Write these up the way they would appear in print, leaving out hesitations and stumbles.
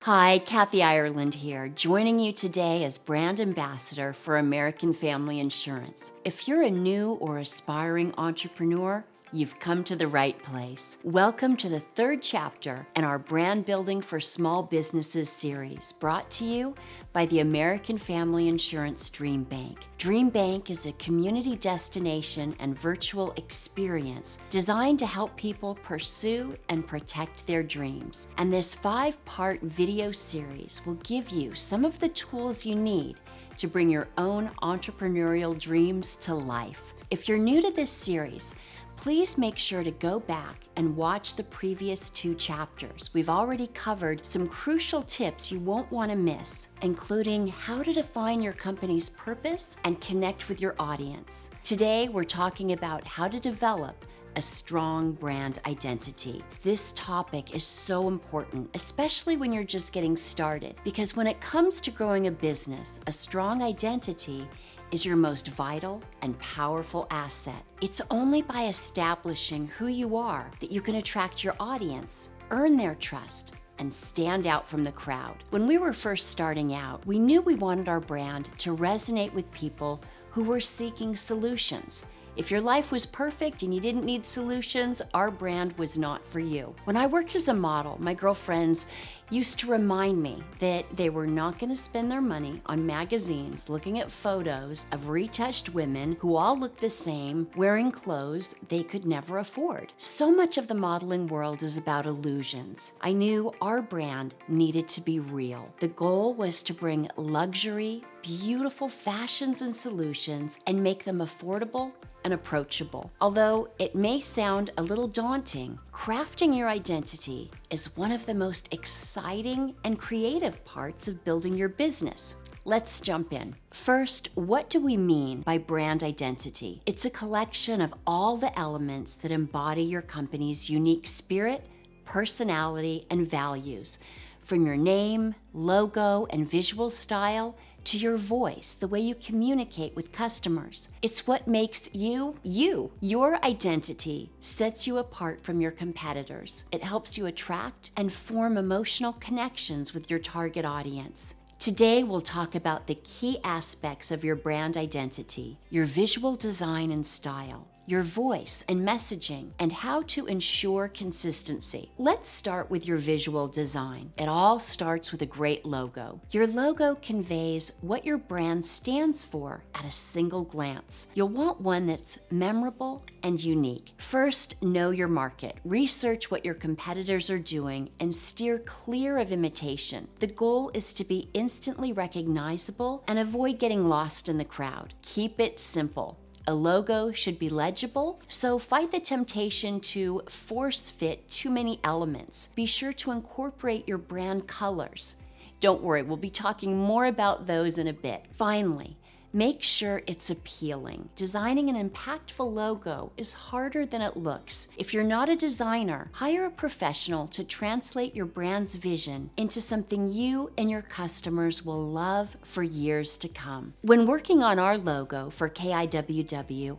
Hi, Kathy Ireland here, joining you today as brand ambassador for American Family Insurance. If you're a new or aspiring entrepreneur, you've come to the right place. Welcome to the third chapter in our Brand Building for Small Businesses series, brought to you by the American Family Insurance DreamBank. DreamBank is a community destination and virtual experience designed to help people pursue and protect their dreams. And this 5-part video series will give you some of the tools you need to bring your own entrepreneurial dreams to life. If you're new to this series, please make sure to go back and watch the previous 2 chapters. We've already covered some crucial tips you won't want to miss, including how to define your company's purpose and connect with your audience. Today, we're talking about how to develop a strong brand identity. This topic is so important, especially when you're just getting started, because when it comes to growing a business, a strong identity is your most vital and powerful asset. It's only by establishing who you are that you can attract your audience, earn their trust, and stand out from the crowd. When we were first starting out, we knew we wanted our brand to resonate with people who were seeking solutions. If your life was perfect and you didn't need solutions, our brand was not for you. When I worked as a model, my girlfriends used to remind me that they were not going to spend their money on magazines looking at photos of retouched women who all looked the same, wearing clothes they could never afford. So much of the modeling world is about illusions. I knew our brand needed to be real. The goal was to bring luxury, beautiful fashions and solutions and make them affordable and approachable. Although it may sound a little daunting, crafting your identity is one of the most exciting and creative parts of building your business. Let's jump in. First, what do we mean by brand identity? It's a collection of all the elements that embody your company's unique spirit, personality, and values, from your name, logo, and visual style to your voice, the way you communicate with customers. It's what makes you, you. Your identity sets you apart from your competitors. It helps you attract and form emotional connections with your target audience. Today, we'll talk about the key aspects of your brand identity, your visual design and style, your voice and messaging, and how to ensure consistency. Let's start with your visual design. It all starts with a great logo. Your logo conveys what your brand stands for at a single glance. You'll want one that's memorable and unique. First, know your market. Research what your competitors are doing and steer clear of imitation. The goal is to be instantly recognizable and avoid getting lost in the crowd. Keep it simple. A logo should be legible, so fight the temptation to force fit too many elements. Be sure to incorporate your brand colors. Don't worry, we'll be talking more about those in a bit. Finally, make sure it's appealing. Designing an impactful logo is harder than it looks. If you're not a designer, hire a professional to translate your brand's vision into something you and your customers will love for years to come. When working on our logo for KIWW,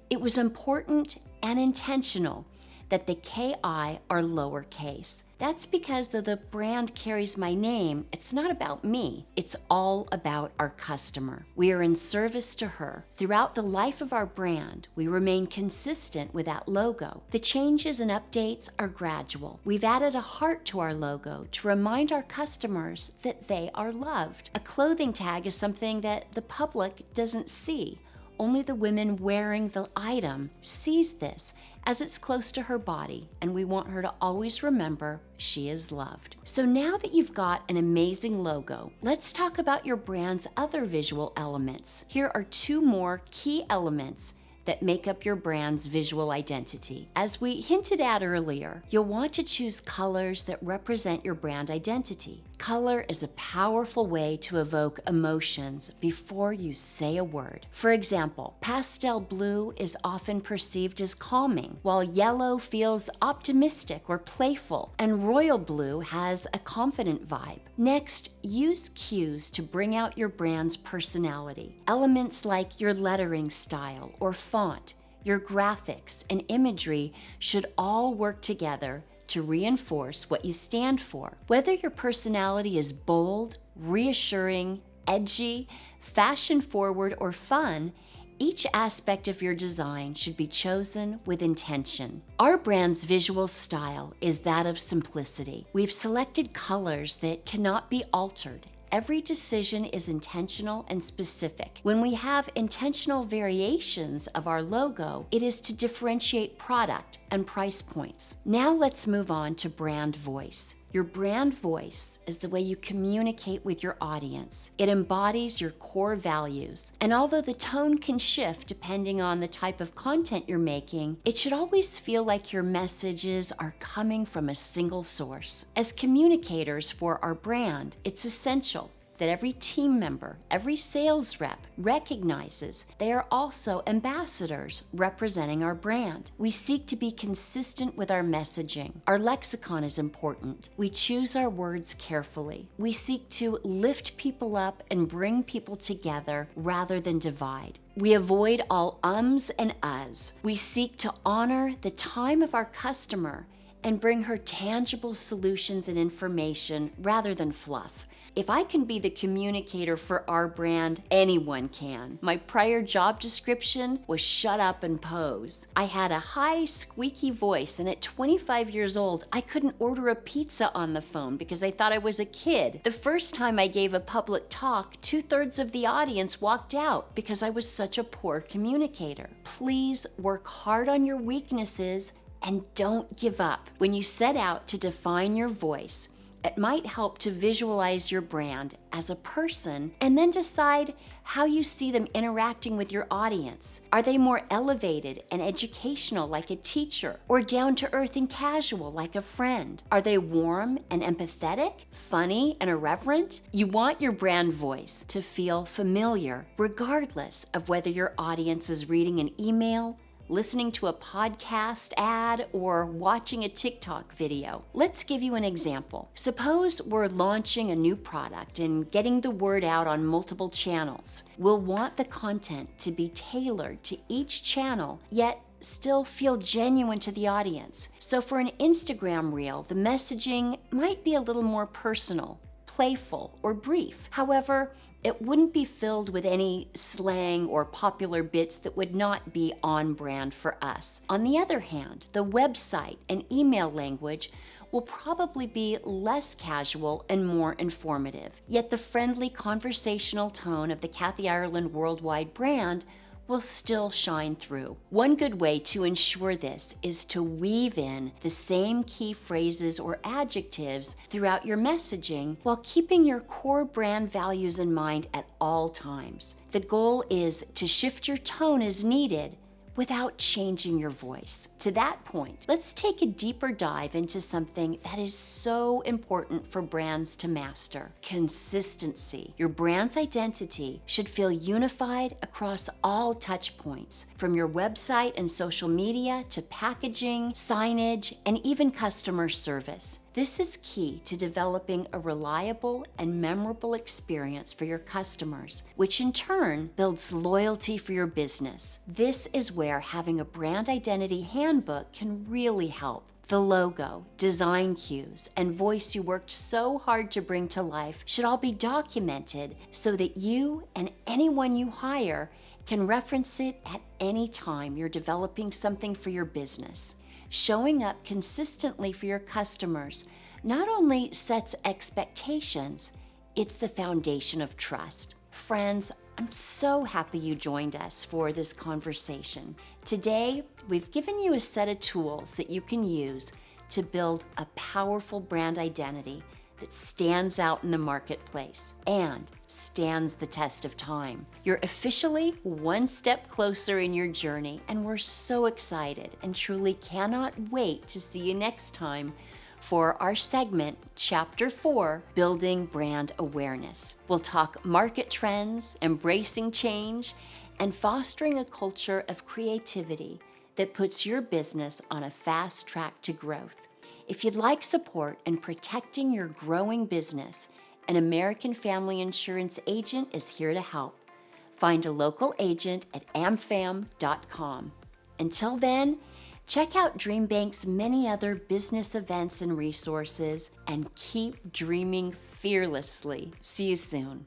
it was important and intentional that the KI are lowercase. That's because though the brand carries my name, it's not about me. It's all about our customer. We are in service to her. Throughout the life of our brand, we remain consistent with that logo. The changes and updates are gradual. We've added a heart to our logo to remind our customers that they are loved. A clothing tag is something that the public doesn't see. Only the woman wearing the item sees this, as it's close to her body, and we want her to always remember she is loved. So now that you've got an amazing logo, let's talk about your brand's other visual elements. Here are 2 more key elements that make up your brand's visual identity. As we hinted at earlier, you'll want to choose colors that represent your brand identity. Color is a powerful way to evoke emotions before you say a word. For example, pastel blue is often perceived as calming, while yellow feels optimistic or playful, and royal blue has a confident vibe. Next, use cues to bring out your brand's personality. Elements like your lettering style or font, your graphics, and imagery should all work together to reinforce what you stand for. Whether your personality is bold, reassuring, edgy, fashion-forward, or fun, each aspect of your design should be chosen with intention. Our brand's visual style is that of simplicity. We've selected colors that cannot be altered. Every decision is intentional and specific. When we have intentional variations of our logo, it is to differentiate product and price points. Now let's move on to brand voice. Your brand voice is the way you communicate with your audience. It embodies your core values. And although the tone can shift depending on the type of content you're making, it should always feel like your messages are coming from a single source. As communicators for our brand, it's essential that every team member, every sales rep recognizes they are also ambassadors representing our brand. We seek to be consistent with our messaging. Our lexicon is important. We choose our words carefully. We seek to lift people up and bring people together rather than divide. We avoid all ums and uhs. We seek to honor the time of our customer and bring her tangible solutions and information rather than fluff. If I can be the communicator for our brand, anyone can. My prior job description was shut up and pose. I had a high, squeaky voice, and at 25 years old, I couldn't order a pizza on the phone because I thought I was a kid. The first time I gave a public talk, 2/3 of the audience walked out because I was such a poor communicator. Please work hard on your weaknesses and don't give up. When you set out to define your voice, it might help to visualize your brand as a person and then decide how you see them interacting with your audience. Are they more elevated and educational like a teacher, or down to earth and casual like a friend? Are they warm and empathetic, funny and irreverent? You want your brand voice to feel familiar regardless of whether your audience is reading an email, listening to a podcast ad, or watching a TikTok video. Let's give you an example. Suppose we're launching a new product and getting the word out on multiple channels. We'll want the content to be tailored to each channel, yet still feel genuine to the audience. So for an Instagram reel, the messaging might be a little more personal, playful, or brief. However, it wouldn't be filled with any slang or popular bits that would not be on brand for us. On the other hand, the website and email language will probably be less casual and more informative. Yet the friendly conversational tone of the Kathy Ireland Worldwide brand will still shine through. One good way to ensure this is to weave in the same key phrases or adjectives throughout your messaging while keeping your core brand values in mind at all times. The goal is to shift your tone as needed without changing your voice. To that point, let's take a deeper dive into something that is so important for brands to master: consistency. Your brand's identity should feel unified across all touch points, from your website and social media to packaging, signage, and even customer service. This is key to developing a reliable and memorable experience for your customers, which in turn builds loyalty for your business. This is where having a brand identity handbook can really help. The logo, design cues, and voice you worked so hard to bring to life should all be documented so that you and anyone you hire can reference it at any time you're developing something for your business. Showing up consistently for your customers not only sets expectations, it's the foundation of trust. Friends, I'm so happy you joined us for this conversation. Today, we've given you a set of tools that you can use to build a powerful brand identity that stands out in the marketplace and stands the test of time. You're officially one step closer in your journey, and we're so excited and truly cannot wait to see you next time for our segment, Chapter 4, Building Brand Awareness. We'll talk market trends, embracing change, and fostering a culture of creativity that puts your business on a fast track to growth. If you'd like support in protecting your growing business, an American Family Insurance agent is here to help. Find a local agent at amfam.com. Until then, Check out DreamBank's many other business events and resources, and keep dreaming fearlessly. See you soon.